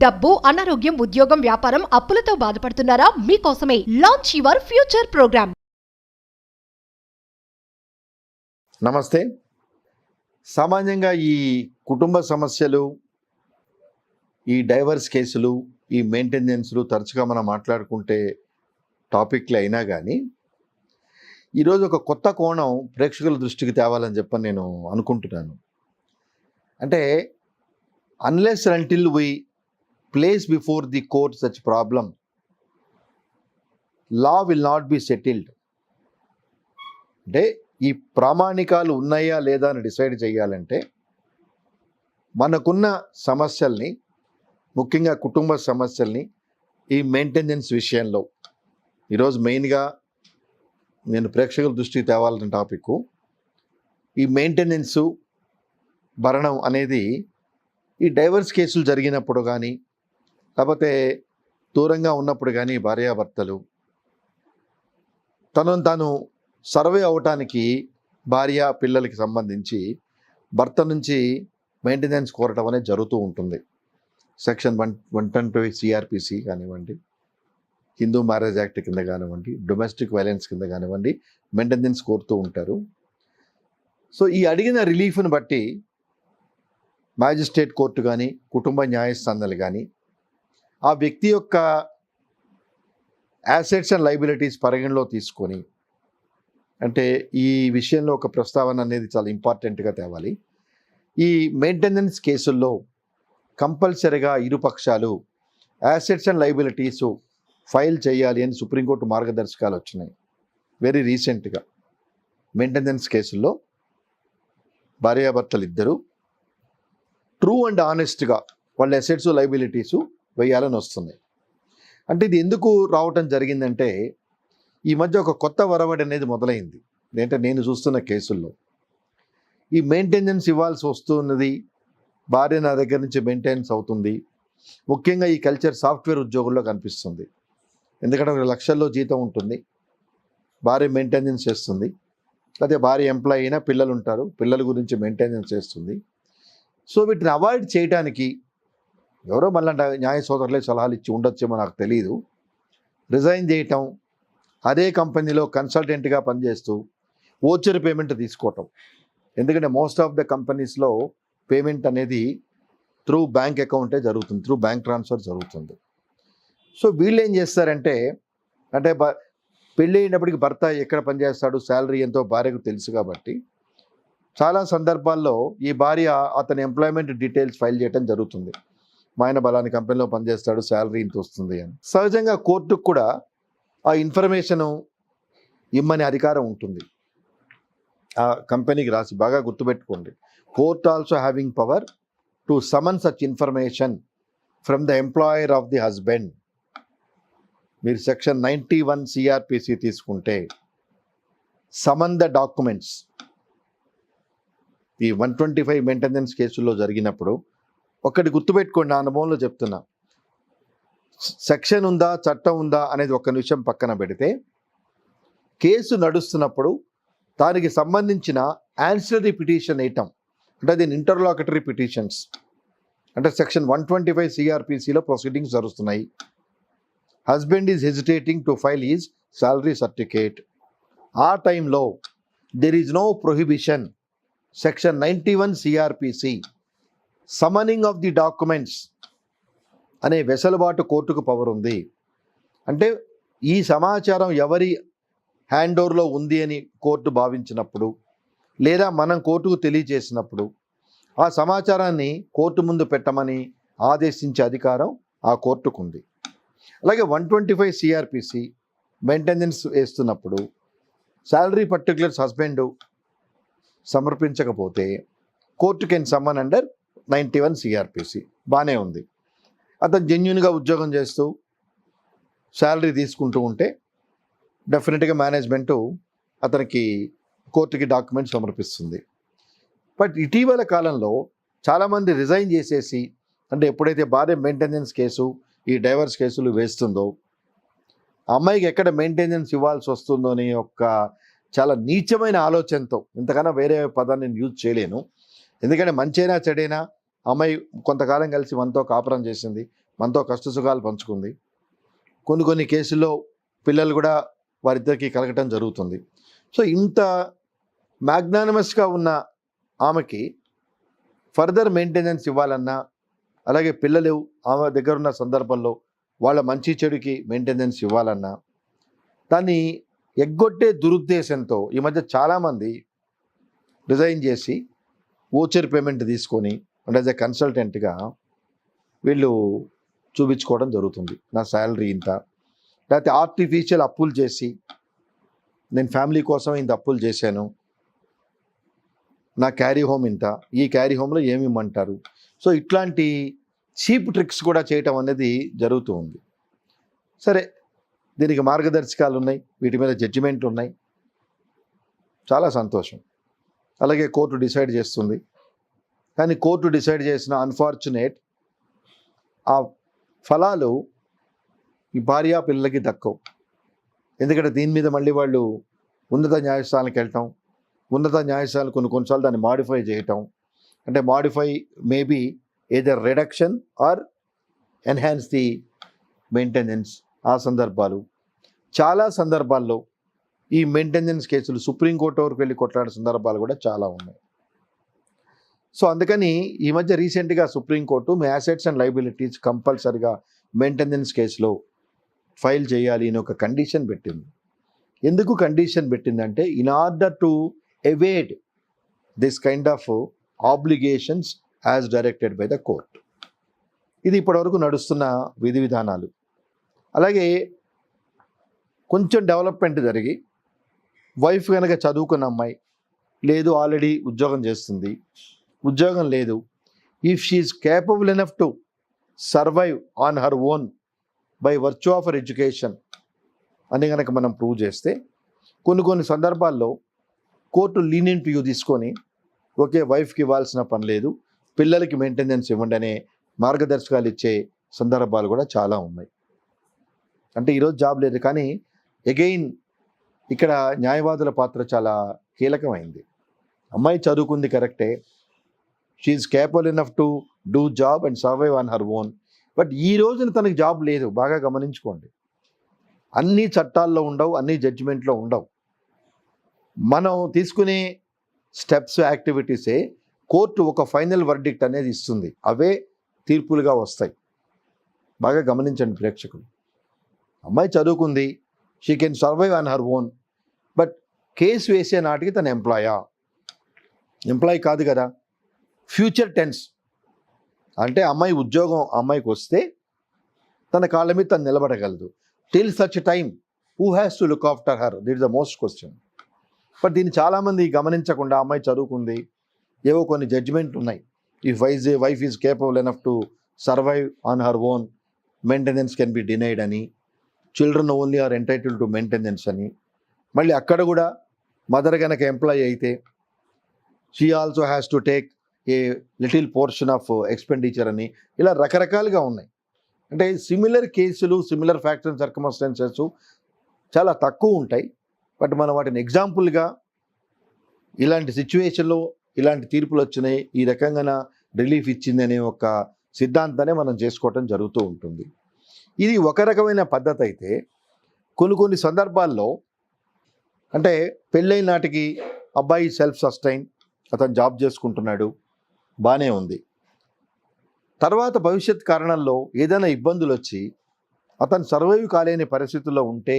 డబ్బు, అనారోగ్యం, ఉద్యోగం, వ్యాపారం, అప్పులతో బాధపడుతున్నారా? మీకోసమే లాంచ్ యువర్ ఫ్యూచర్ ప్రోగ్రామ్. నమస్తే. సామాన్యంగా ఈ కుటుంబ సమస్యలు, ఈ డైవర్స్ కేసులు, ఈ మెయింటెనెన్స్లు తరచుగా మనం మాట్లాడుకుంటే టాపిక్లు అయినా కానీ ఈరోజు ఒక కొత్త కోణం ప్రేక్షకుల దృష్టికి తేవాలని చెప్పని నేను అనుకుంటున్నాను. అంటే unless until we place before the court such problem, law will not be settled. అంటే ఈ ప్రామాణికాలు ఉన్నాయా లేదా అని డిసైడ్ చేయాలంటే మనకున్న సమస్యల్ని, ముఖ్యంగా కుటుంబ సమస్యల్ని ఈ మెయింటెనెన్స్ విషయంలో ఈరోజు మెయిన్గా నేను ప్రేక్షకుల దృష్టికి తేవాలన్న టాపిక్ ఈ మెయింటెనెన్సు భరణం అనేది ఈ డైవర్స్ కేసులు జరిగినప్పుడు కానీ, లేకపోతే దూరంగా ఉన్నప్పుడు కానీ భార్యాభర్తలు తనను తాను సర్వే అవటానికి భార్య పిల్లలకి సంబంధించి భర్త నుంచి మెయింటెనెన్స్ కోరటం అనేది జరుగుతూ ఉంటుంది. సెక్షన్ 120 సిఆర్పిసి కానివ్వండి, హిందూ మ్యారేజ్ యాక్ట్ కింద కానివ్వండి, డొమెస్టిక్ వైలెన్స్ కింద కానివ్వండి, మెయింటెనెన్స్ కోరుతూ ఉంటారు. సో ఈ అడిగిన రిలీఫ్ని బట్టి మ్యాజిస్ట్రేట్ కోర్టు కానీ, కుటుంబ న్యాయస్థానాలు కానీ ఆ వ్యక్తి యొక్క యాసెట్స్ అండ్ లయబిలిటీస్ పరిగణలో తీసుకొని, అంటే ఈ విషయంలో ఒక ప్రస్తావన అనేది చాలా ఇంపార్టెంట్గా తేవాలి. ఈ మెయింటెనెన్స్ కేసుల్లో కంపల్సరిగా ఇరుపక్షాలు యాసెట్స్ అండ్ లయబిలిటీస్ ఫైల్ చేయాలి అని సుప్రీంకోర్టు మార్గదర్శకాలు వచ్చినాయి వెరీ రీసెంట్గా. మెయింటెనెన్స్ కేసుల్లో భార్యాభర్తలు ఇద్దరు ట్రూ అండ్ ఆనెస్ట్గా వాళ్ళ అసెట్స్ లయబిలిటీసు వేయాలని వస్తుంది. అంటే ఇది ఎందుకు రావటం జరిగిందంటే ఈ మధ్య ఒక కొత్త వరవడి అనేది మొదలైంది. ఏంటంటే నేను చూస్తున్న కేసుల్లో ఈ మెయింటెనెన్స్ ఇవ్వాల్సి వస్తున్నది, భార్య నా దగ్గర నుంచి మెయింటెనెన్స్ అవుతుంది. ముఖ్యంగా ఈ కల్చర్ సాఫ్ట్వేర్ ఉద్యోగుల్లో కనిపిస్తుంది. ఎందుకంటే ఒక లక్షల్లో జీతం ఉంటుంది, భార్య మెయింటెనెన్స్ చేస్తుంది. లేకపోతే భార్య ఎంప్లాయీ అయినా పిల్లలు ఉంటారు, పిల్లల గురించి మెయింటెనెన్స్ చేస్తుంది. సో వీటిని అవాయిడ్ చేయడానికి ఎవరో మళ్ళీ న్యాయ సోదరులే సలహాలు ఇచ్చి ఉండొచ్చేమో నాకు తెలియదు, రిజైన్ చేయటం, అదే కంపెనీలో కన్సల్టెంట్గా పనిచేస్తూ ఓచర్ పేమెంట్ తీసుకోవటం. ఎందుకంటే మోస్ట్ ఆఫ్ ద కంపెనీస్లో పేమెంట్ అనేది త్రూ బ్యాంక్ అకౌంటే జరుగుతుంది, త్రూ బ్యాంక్ ట్రాన్స్ఫర్ జరుగుతుంది. సో వీళ్ళు ఏం చేస్తారంటే, అంటే పెళ్ళి అయినప్పటికీ భర్త ఎక్కడ పనిచేస్తాడు, శాలరీ ఎంతో భార్యకు తెలుసు కాబట్టి చాలా సందర్భాల్లో ఈ భార్య అతని ఎంప్లాయ్మెంట్ డీటెయిల్స్ ఫైల్ చేయడం జరుగుతుంది. మా ఆయన బలాని కంపెనీలో పనిచేస్తాడు, శాలరీ ఇంత వస్తుంది అని. సహజంగా కోర్టుకు కూడా ఆ ఇన్ఫర్మేషను ఇమ్మని అధికారం ఉంటుంది ఆ కంపెనీకి రాసి. బాగా గుర్తుపెట్టుకోండి, court also having power to summon such information from the employer of the husband. మీరు సెక్షన్ 91 సిఆర్పిసి తీసుకుంటే సమన్ ద డాక్యుమెంట్స్. ఈ 125 మెయింటెనెన్స్ కేసుల్లో జరిగినప్పుడు ఒకటి గుర్తుపెట్టుకోండి, నా అనుభవంలో చెప్తున్నా. సెక్షన్ ఉందా, చట్టం ఉందా అనేది ఒక్క నిమిషం పక్కన పెడితే, కేసు నడుస్తున్నప్పుడు దానికి సంబంధించిన యాన్సిలరీ పిటిషన్ వేయటం, అంటే దీని ఇంటర్లాకటరీ పిటిషన్స్, అంటే సెక్షన్ 125 సిఆర్పిసిలో ప్రొసీడింగ్స్ జరుగుతున్నాయి. Husband is hesitating to file is salary certificate. ఆ టైంలో there is no prohibition, section 91 CrPC summoning of the documents అనే వెసులుబాటు కోర్టుకు పవర్ ఉంది. అంటే ఈ సమాచారం ఎవరి హ్యాండ్ ఓవర్లో ఉంది అని కోర్టు భావించినప్పుడు, లేదా మనం కోర్టుకు తెలియజేసినప్పుడు ఆ సమాచారాన్ని కోర్టు ముందు పెట్టమని ఆదేశించే అధికారం ఆ కోర్టుకు ఉంది. అలాగే 125 సిఆర్పిసి మెయింటెనెన్స్ వేస్తున్నప్పుడు శాలరీ పర్టికులర్స్ హస్బెండ్ సమర్పించకపోతే court can summon under 91 CrPC. బాగానే ఉంది. అతను జెన్యున్గా ఉద్యోగం చేస్తూ శాలరీ తీసుకుంటూ ఉంటే డెఫినెట్గా మేనేజ్మెంటు అతనికి కోర్టుకి డాక్యుమెంట్ సమర్పిస్తుంది. బట్ ఇటీవల కాలంలో చాలామంది రిజైన్ చేసేసి, అంటే ఎప్పుడైతే భార్య మెయింటెనెన్స్ కేసు, ఈ డైవర్స్ కేసులు వేస్తుందో, అమ్మాయికి ఎక్కడ మెయింటెనెన్స్ ఇవ్వాల్సి వస్తుందో అని ఒక చాలా నీచమైన ఆలోచనతో, ఇంతకన్నా వేరే పదాన్ని నేను యూజ్ చేయలేను. ఎందుకంటే మంచైనా చెడైనా అమ్మాయి కొంతకాలం కలిసి మనతో కాపురం చేసింది, మనతో కష్టసుఖాలు పంచుకుంది. కొన్ని కేసుల్లో పిల్లలు కూడా వారిద్దరికీ కలగటం జరుగుతుంది. సో ఇంత మ్యాగ్నానిమస్గా ఉన్న ఆమెకి ఫర్దర్ మెయింటెనెన్స్ ఇవ్వాలన్నా, అలాగే పిల్లలు ఆమె దగ్గర ఉన్న సందర్భంలో వాళ్ళ మంచి చెడుకి మెయింటెనెన్స్ ఇవ్వాలన్నా, దాన్ని ఎగ్గొట్టే దురుద్దేశంతో ఈ మధ్య చాలామంది రిజైన్ చేసి ఓచర్ పేమెంట్ తీసుకొని అంటే యాజ్ ఎ కన్సల్టెంట్గా వీళ్ళు చూపించుకోవడం జరుగుతుంది. నా శాలరీ ఇంత, లేకపోతే ఆర్టిఫిషియల్ అప్పులు చేసి నేను ఫ్యామిలీ కోసం ఇంత అప్పులు చేశాను, నా క్యారీ హోమ్ ఇంత, ఈ క్యారీ హోమ్లో ఏమి ఇమ్మంటారు. సో ఇట్లాంటి చీప్ ట్రిక్స్ కూడా చేయటం అనేది జరుగుతూ ఉంది. సరే, దీనికి మార్గదర్శకాలు ఉన్నాయి, వీటి మీద జడ్జిమెంట్లు ఉన్నాయి, చాలా సంతోషం. అలాగే కోర్టు డిసైడ్ చేస్తుంది. కానీ కోర్టు డిసైడ్ చేసిన అన్ఫార్చునేట్ ఆ ఫలాలు ఈ భార్య పిల్లలకి దక్కవు. ఎందుకంటే దీని మీద మళ్ళీ వాళ్ళు ఉన్నత న్యాయస్థానానికి వెళ్ళటం, ఉన్నత న్యాయస్థానాలు కొన్నిసార్లు దాన్ని మాడిఫై చేయటం, అంటే modify maybe either reduction or enhance the maintenance. ఆ సందర్భాలు, చాలా సందర్భాల్లో ఈ మెయింటెనెన్స్ కేసులు సుప్రీంకోర్టు వరకు వెళ్ళి కొట్లాడే సందర్భాలు కూడా చాలా ఉన్నాయి. సో అందుకని ఈ మధ్య రీసెంట్గా సుప్రీంకోర్టు మీ అసెట్స్ అండ్ లయబిలిటీస్ కంపల్సరిగా మెయింటెనెన్స్ కేసులో ఫైల్ చేయాలి అని ఒక కండిషన్ పెట్టింది. ఎందుకు కండిషన్ పెట్టిందంటే in order to evade this kind of obligations as directed by the court. ఇది ఇప్పటివరకు నడుస్తున్న విధి విధానాలు. అలాగే కొంచెం డెవలప్మెంట్ జరిగి వైఫ్ కనుక చదువుకున్న అమ్మాయి లేదు, ఆల్రెడీ ఉద్యోగం చేస్తుంది, ఉద్యోగం లేదు, if she is capable enough to survive on her own by virtue of her education అని కనుక మనం ప్రూవ్ చేస్తే కొన్ని సందర్భాల్లో కోర్టు లీనియంట్ వ్యూ తీసుకొని ఓకే వైఫ్కి ఇవ్వాల్సిన పని లేదు, పిల్లలకి మెయింటెనెన్స్ ఇవ్వండి అనే మార్గదర్శకాలు ఇచ్చే సందర్భాలు కూడా చాలా ఉన్నాయి. అంటే ఈరోజు జాబ్ లేదు, కానీ అగైన్ ఇక్కడ న్యాయవాదుల పాత్ర చాలా కీలకమైంది. అమ్మాయి చదువుకుంది కరెక్టే, she is capable enough to do job and survive on her own, but ఈ రోజున తనకి జాబ్ లేదు. బాగా గమనించుకోండి, అన్ని చట్టాల్లో ఉండవు, అన్ని జడ్జిమెంట్లో ఉండవు. మనం తీసుకునే స్టెప్స్, యాక్టివిటీసే కోర్టు ఒక ఫైనల్ వర్డిక్ట్ అనేది ఇస్తుంది, అవే తీర్పులుగా వస్తాయి. బాగా గమనించండి ప్రేక్షకులు. అమ్మాయి చదువుకుంది, she can survive on her own, but case వేసే నాటికి తన ఎంప్లాయీ కాదు కదా, ఫ్యూచర్ టెన్స్. అంటే అమ్మాయి ఉద్యోగం అమ్మాయికి వస్తే తన కాళ్ళ మీద తను నిలబడగలదు. Till such time who has to look after her, that is the most question. But దీన్ని చాలామంది గమనించకుండా అమ్మాయి చదువుకుంది, ఏవో కొన్ని జడ్జిమెంట్ ఉన్నాయి, if wife is capable enough to survive on her own, maintenance can be denied అని, children only are entitle to maintenance అని. మళ్ళీ అక్కడ కూడా మదర్ కనుక ఎంప్లాయీ అయితే she also has to take a little portion of expenditure అని, ఇలా రకరకాలుగా ఉన్నాయి. అంటే సిమిలర్ కేసులు, సిమిలర్ ఫ్యాక్ట్స్ అండ్ సర్కమ్స్టాన్సెస్ చాలా తక్కువ ఉంటాయి. బట్ మనం వాటిని ఎగ్జాంపుల్గా ఇలాంటి సిచ్యువేషన్లో ఇలాంటి తీర్పులు వచ్చినాయి, ఈ రకంగా రిలీఫ్ ఇచ్చింది అనే ఒక సిద్ధాంతాన్ని మనం చేసుకోవటం జరుగుతూ ఉంటుంది. ఇది ఒక రకమైన పద్ధతి అయితే కొన్ని సందర్భాల్లో అంటే పెళ్ళైన నాటికి అబ్బాయి సెల్ఫ్ సస్టైన్, అతను జాబ్ చేసుకుంటున్నాడు, బాగానే ఉంది. తర్వాత భవిష్యత్ కారణంలో ఏదైనా ఇబ్బందులు వచ్చి అతను సర్వైవ్ కాలేని పరిస్థితుల్లో ఉంటే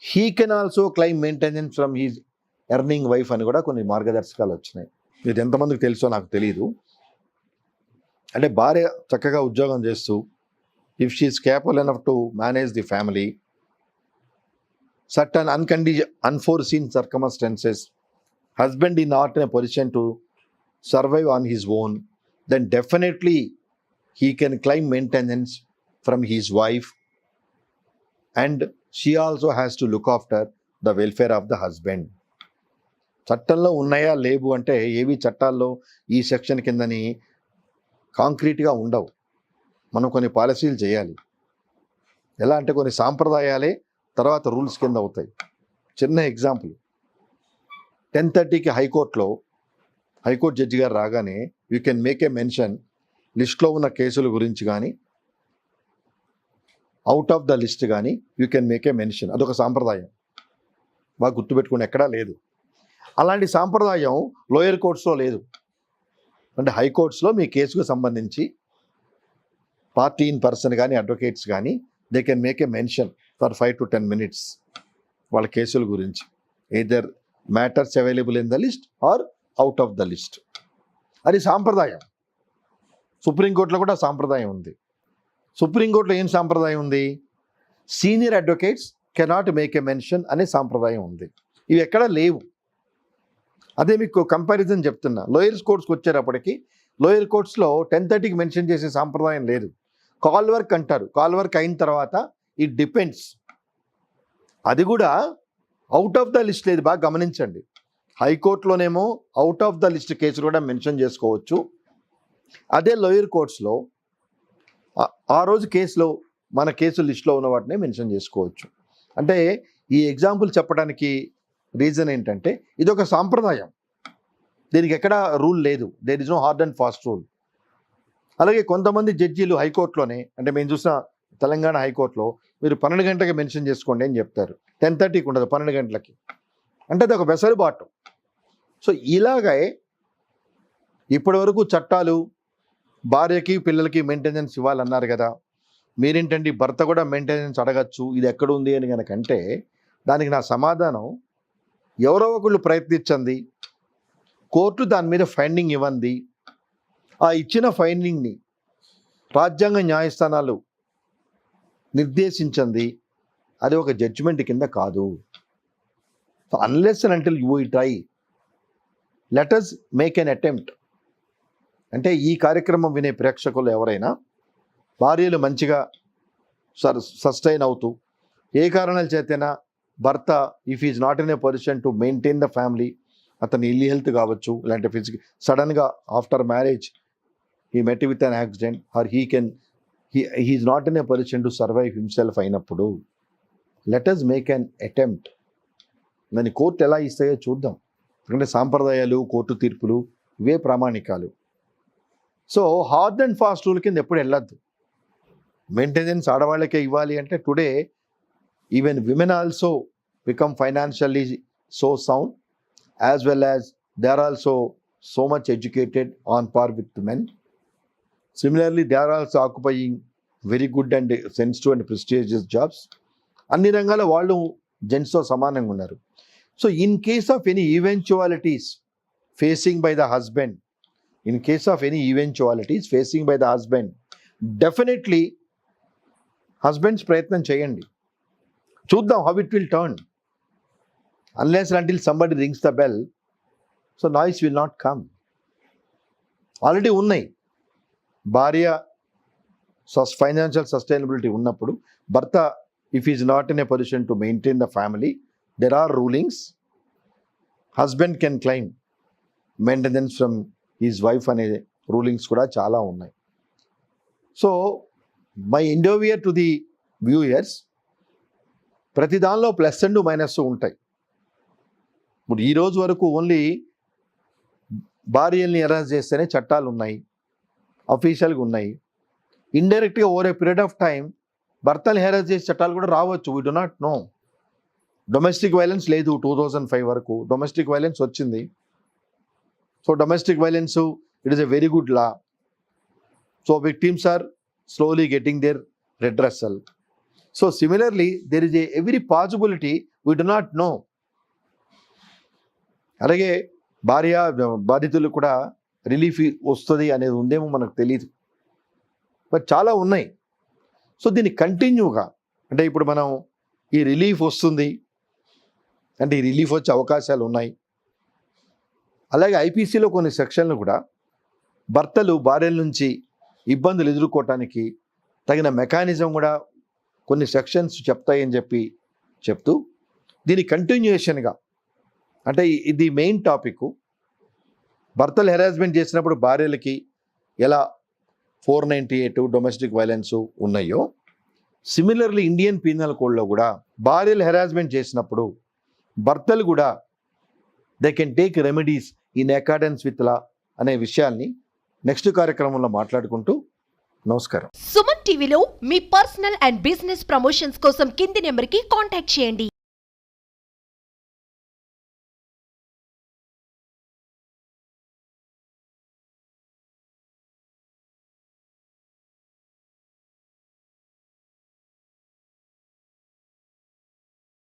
he can also claim maintenance from his earning wife అని కూడా కొన్ని మార్గదర్శకాలు వచ్చినాయి. ఇది ఎంతమందికి తెలుసో నాకు తెలియదు. అంటే భార్య చక్కగా ఉద్యోగం చేస్తూ if she is capable enough to manage the family, certain unforeseen circumstances, husband is not in a position to survive on his own, then definitely he can claim maintenance from his wife, and she also has to look after the welfare of the husband. చట్టంలో ఉన్నాయా లేవు అంటే ఏవి చట్టాల్లో ఈ section కిందని కాంక్రీట్గా ఉండవు. మనం కొన్ని పాలసీలు చేయాలి. ఎలా అంటే కొన్ని సాంప్రదాయాలే తర్వాత రూల్స్ కింద అవుతాయి. చిన్న ఎగ్జాంపుల్, 10:30కి హైకోర్టు జడ్జి గారు రాగానే you can make a mention లిస్ట్లో ఉన్న కేసుల గురించి కానీ అవుట్ ఆఫ్ ద లిస్ట్ కానీ you can make a mention. అదొక సాంప్రదాయం, బాగా గుర్తుపెట్టుకుని ఎక్కడా లేదు. అలాంటి సాంప్రదాయం లోయర్ కోర్ట్స్లో లేదు. అంటే హైకోర్ట్స్లో మీ కేసుకు సంబంధించి పార్టీ ఇన్ పర్సన్ కానీ అడ్వకేట్స్ కానీ they can make a mention for 5 to 10 minutes వాళ్ళ కేసుల గురించి, either matters available in the list or out of the list. అది సాంప్రదాయం. సుప్రీంకోర్టులో కూడా సాంప్రదాయం ఉంది. సుప్రీంకోర్టులో ఏం సాంప్రదాయం ఉంది? Senior advocates cannot make a mention అనే సాంప్రదాయం ఉంది. ఇవి ఎక్కడ లేవు. అదే మీకు కంపారిజన్ చెప్తున్నా. లోయర్ కోర్ట్స్కి వచ్చేటప్పటికి లోయర్ కోర్ట్స్లో 10:30కి మెన్షన్ చేసే సాంప్రదాయం లేదు. కాల్ వర్క్ అంటారు. కాల్ వర్క్ అయిన తర్వాత ఇట్ డిపెండ్స్. అది కూడా అవుట్ ఆఫ్ ద లిస్ట్ లేదు, బాగా గమనించండి. హైకోర్టులోనేమో అవుట్ ఆఫ్ ద లిస్ట్ కేసులు కూడా మెన్షన్ చేసుకోవచ్చు. అదే లోయర్ కోర్ట్స్లో ఆ రోజు కేసులో మన కేసు లిస్ట్లో ఉన్న వాటినే మెన్షన్ చేసుకోవచ్చు. అంటే ఈ ఎగ్జాంపుల్ చెప్పడానికి రీజన్ ఏంటంటే ఇది ఒక సాంప్రదాయం, దీనికి ఎక్కడ రూల్ లేదు. There is no hard and fast rule. అలాగే కొంతమంది జడ్జీలు హైకోర్టులోనే, అంటే మేము చూసిన తెలంగాణ హైకోర్టులో మీరు 12 గంటలకి మెన్షన్ చేసుకోండి అని చెప్తారు, 10:30కి ఉండదు, 12 గంటలకి. అంటే అది ఒక వెసలుబాటు. సో ఇలాగే ఇప్పటి వరకు చట్టాలు భార్యకి పిల్లలకి మెయింటెనెన్స్ ఇవ్వాలన్నారు కదా, మీరేంటండి భర్త కూడా మెయింటెనెన్స్ అడగచ్చు, ఇది ఎక్కడుంది అని కనుకంటే దానికి నా సమాధానం, ఎవరో ఒకళ్ళు ప్రయత్నించండి, కోర్టు దాని మీద ఫైండింగ్ ఇవ్వండి, ఆ ఇచ్చిన ఫైండింగ్ని రాజ్యాంగ న్యాయస్థానాలు నిర్దేశించింది, అది ఒక జడ్జిమెంట్ కింద కాదు. So unless and until you try, let us make an attempt. అంటే ఈ కార్యక్రమం వినే ప్రేక్షకులు ఎవరైనా భార్యలు మంచిగా సస్టైన్ అవుతూ, ఏ కారణాల చేతైనా భర్త if is not in a position to maintain the family, అతని ఇల్ హెల్త్ కావచ్చు, ఇలాంటి ఫిజికల్ సడన్గా after marriage he met with an accident or he is not in a position to survive himself అయినప్పుడు let us make an attempt. దాన్ని court ఎలా ఇస్తాయో చూద్దాం. ఎందుకంటే సాంప్రదాయాలు, కోర్టు తీర్పులు ఇవే ప్రామాణికాలు. So hard and fast rule కింద ఎప్పుడు వెళ్ళొద్దు. మెయింటెనెన్స్ ఆడవాళ్ళకే ఇవ్వాలి అంటే today even women also become financially so sound, as well as they are also so much educated on par with men. Similarly they are also occupying very good and sensitive and prestigious jobs. అన్ని రంగాల వాళ్ళు జెంట్స్తో సమానంగా ఉన్నారు. So in case of any eventualities facing by the husband, in case of any eventualities facing by the husband, definitely husbands ప్రయత్నం చేయండి, చూద్దాం how it will turn. Unless and until somebody rings the bell, so noise will not come. Already ఉన్నాయి. భార్య financial sustainability ఉన్నప్పుడు భర్త if is not in a position to maintain the family, there are rulings. Husband can claim maintenance from his wife అనే rulings కూడా చాలా ఉన్నాయి. So my endeavour to the viewers, ప్రతి దానిలో ప్లస్ అండ్ మైనస్ ఉంటాయి. ఇప్పుడు ఈ రోజు వరకు ఓన్లీ భార్యల్ని అరెస్ట్ చేస్తేనే చట్టాలు ఉన్నాయి, అఫీషియల్గా ఉన్నాయి. ఇండైరెక్ట్గా over a period of time భర్తలు హెరాస్ చేసే చట్టాలు కూడా రావచ్చు. We do not know. Domestic violence లేదు 2005 వరకు, డొమెస్టిక్ వైలెన్స్ వచ్చింది. So domestic violence it is a very good law. So victims are slowly getting their redressal. So similarly there is every possibility, we do not know. అలాగే బాధితులు కూడా relief వస్తుంది అనేది ఉందేమో మనకు తెలియదు, బట్ చాలా ఉన్నాయి. సో దీన్ని కంటిన్యూగా, అంటే ఇప్పుడు మనం ఈ రిలీఫ్ వస్తుంది అంటే ఈ రిలీఫ్ వచ్చే అవకాశాలు ఉన్నాయి. అలాగే ఐపీసీలో కొన్ని సెక్షన్లు కూడా భర్తలు భార్యల నుంచి ఇబ్బందులు ఎదుర్కోవటానికి తగిన మెకానిజం కూడా కొన్ని సెక్షన్స్ చెప్తాయని చెప్తూ దీని కంటిన్యూయేషన్గా, అంటే ఇది మెయిన్ టాపిక్. భర్తలు హెరాస్మెంట్ చేసినప్పుడు భార్యలకి ఎలా 498 డొమెస్టిక్ వైలెన్స్ ఉన్నాయో, సిమిలర్లీ ఇండియన్ పీనల్ కోడ్లో కూడా భార్యలు హెరాస్మెంట్ చేసినప్పుడు భర్తలు కూడా they can take remedies in accordance with law అనే విషయాల్ని నెక్స్ట్ కార్యక్రమంలో మాట్లాడుకుంటూ నమస్కారం. సుమన్ టీవీలో మీ పర్సనల్ అండ్ బిజినెస్ ప్రమోషన్స్ కోసం కింది నెంబర్కి కాంటాక్ట్ చేయండి.